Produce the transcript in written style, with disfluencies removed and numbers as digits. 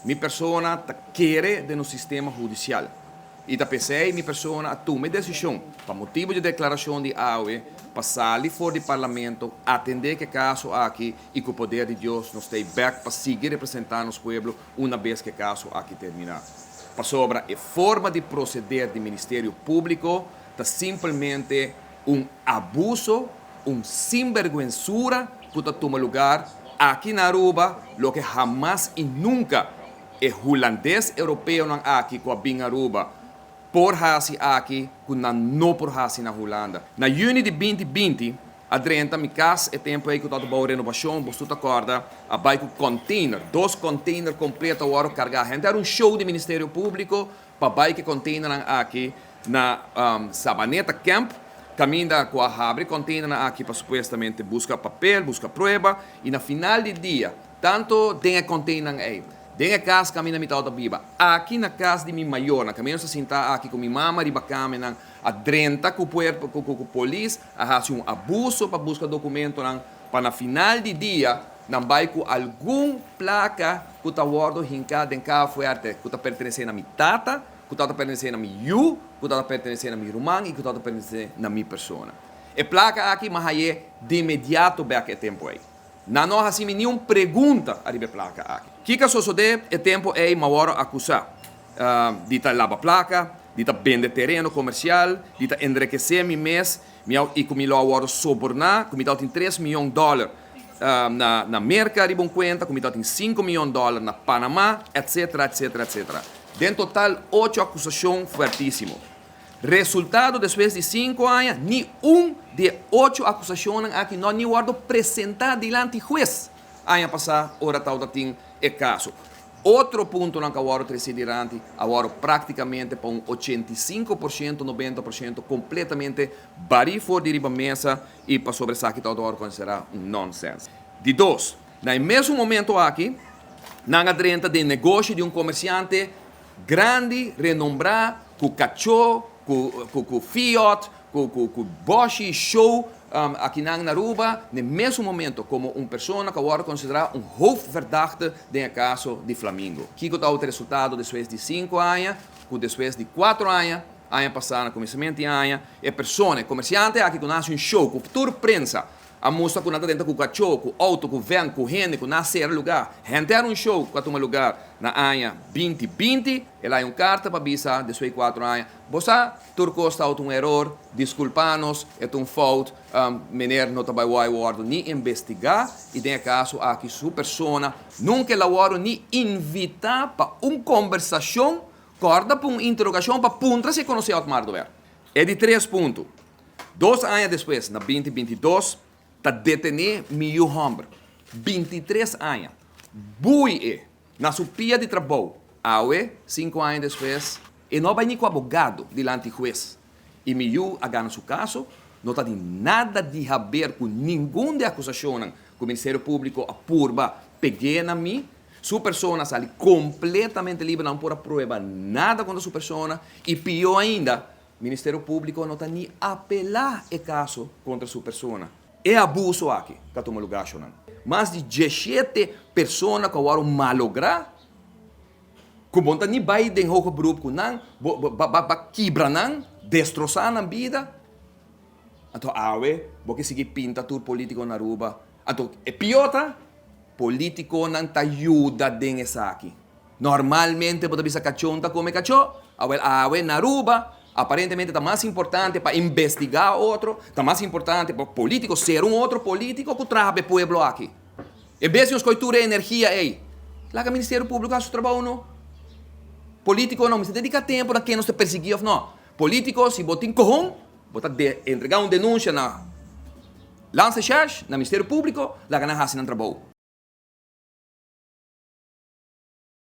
minha pessoa tá querer no sistema judicial. E da PC, minha pessoa toma decisão, para motivo de declaração de AUE, para sair fora do parlamento, atender que caso aqui e com o poder de Deus nos dê back para seguir representando o povo uma vez que caso aqui terminar. Para sobre a forma de proceder do Ministério Público, está simplesmente abuso, sinvergüenzura que toma lugar aqui na Aruba, lo que jamás e nunca é holandês europeu não aqui com a binha Aruba, por hasi aqui, com não por hasi na Holanda. Na junho de 2020, a Drenta me casa é tempo aí que eu estou renovação, você está acorda, a vai com container, 2 containers completos agora carregar. Gente, era show do Ministério Público para vai que container aqui na Sabaneta Camp, caminha com a abre container aqui para supostamente buscar papel, buscar prova, e na final do dia, tanto tem a container aí, tem a casa caminha mitad da biba. Aqui na casa de minha maior, na caminho se sentar aqui com minha mama, riba caminha, a Drenta com o polícia, a fazer abuso para buscar documento, para na final do dia, não vai com algum placa que está guardado hincado em cá fuerte, que está pertencendo a minha tata, que está pertencendo a minha que está pertencendo a minha irmã e que está pertencendo a minha pessoa. E placa aqui, mas aí de imediato back é tempo aí. Não nós assim nenhuma pergunta a placa aqui. O que sucede é tempo aí maior acusar de lava placa, de vender terreno comercial, de enriquecer mi mês, e como eu agora sobornar, como eu tenho $3 milhões na América, de bom conta, como eu tenho $5 milhões na Panamá, etc, etc, etc. Dentro total, 8 acusações fortíssimas. Resultado, depois de 5 anos, nenhum de 8 acusações aqui não nem guardo apresentar diante do juiz. Ano passado, hora tal da tem o caso. Outro ponto não que agora decidirante, agora praticamente para 85%, 90% completamente bari fora de riba mesa e para sobressair que todo agora considerar nonsense. De 2, no mesmo momento aqui, não há drenta de negócio de comerciante grande, renombrado, com cachorro, com Fiat, com Bosch, Show, aqui na Aruba, no mesmo momento, como uma pessoa que agora considera hoofdverdachte do caso de Flamengo. Que está o resultado depois de 5 anos, depois de 4 anos, ano passado, no começamento de ano, e pessoa, comerciante, aqui que nasce show, com toda prensa, a moça que nada dentro com cachorro, com auto, com van, com gente, com nascer lugar. Gente era show que toma lugar na ano 2020, ela é carta para avisar depois de 4 anos. Você, turco está erro, desculpa-nos, é fault, menino não vai nem investigar, e tem caso aqui sua pessoa, nunca ela nem invitar para uma conversação, corda para uma interrogação, para punta se conhecer o mar do ver. É de 3 pontos. 2 anos depois, na 2022, está detenido meu homem, 23 anos. Bui na sua pia de trabalho, 5 anos depois, e não vai nem com o advogado diante do juiz. E meu a ganhar seu caso, não tem nada de a ver com nenhuma de acusação que o Ministério Público apurba, peguei na mim, sua pessoa sai completamente livre, não pode provar nada contra sua pessoa, e pior ainda, o Ministério Público não tem nem apelar o caso contra sua pessoa. É abuso aqui, que toma lugar, mais de 17 pessoas que agora malograr, que não nem vai de um grupo, não, quebrar, não, destroçar na vida. Então, porque seguir pinta tudo político na Aruba. Então, é pior, político não te ajuda nessa aqui. Normalmente, pode ser cachorro, come cachorro, na Aruba, aparentemente está mais importante para investigar outro, está mais importante para político ser outro político que trabalha para o povo aqui. E vez de escolher energia aí, lá que o Ministério Público faz o trabalho não. Político não, se dedica tempo a quem não se perseguiu, não. Político, se botar em corrão, botar entregar uma denúncia na lança charge, no Ministério Público, lá que não faz o trabalho.